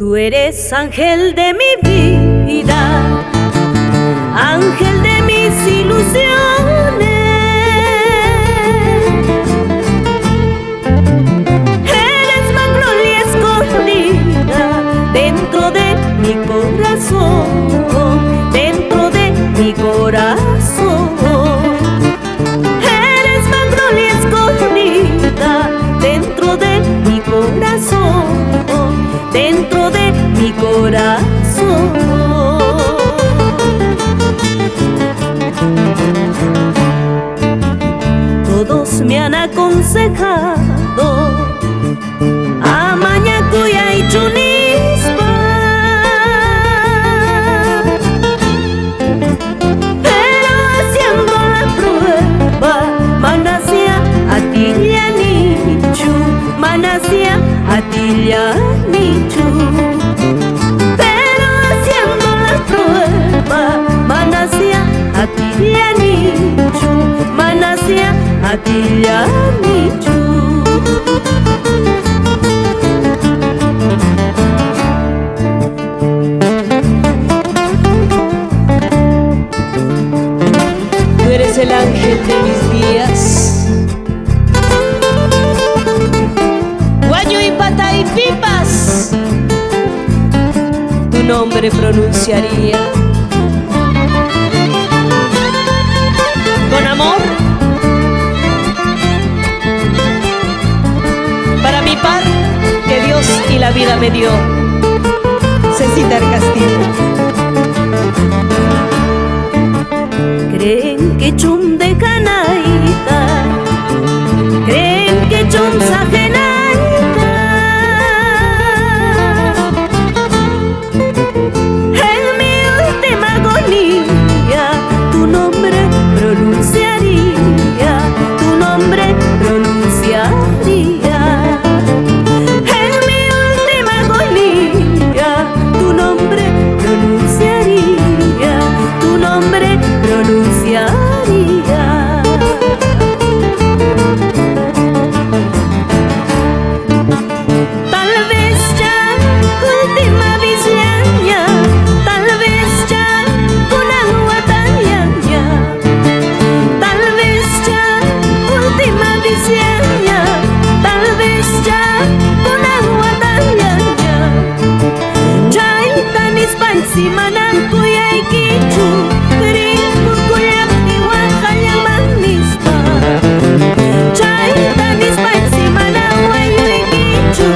Tú eres ángel de mi vida, ángel de mis ilusiones. Eres magnolia escondida dentro de mi corazón, dentro de mi corazón. Eres magnolia escondida dentro de mi corazón, dentro de mi corazón. Todos me han aconsejado Amañacuya y Chunispa, pero haciendo la prueba Manasía Atilianichu, Manasía Atilianichu. Pero haciendo la prueba Manasía Atilianichu, Manasía Atilianichu. Tú eres el ángel de mis días, Guayo y pata y pipas, tu nombre pronunciaría con amor para mi par que Dios y la vida me dio. Cecita del Castillo. Creen que chum de canaita, creen que chum sajenaita. En mi última agonía tu nombre pronunciaría, tu nombre pronunciaría. En mi última agonía tu nombre pronunciaría, tu nombre pronunciaría. Tal vez ya última visiaña, tal vez ya con agua tañaña, tal vez ya última visiaña, tal vez ya con agua tañaña. Chaita mis pansimanan kuyay kichu, riku kuyap iwakanya manispa. Chaita mis pansimanan wayoy kichu,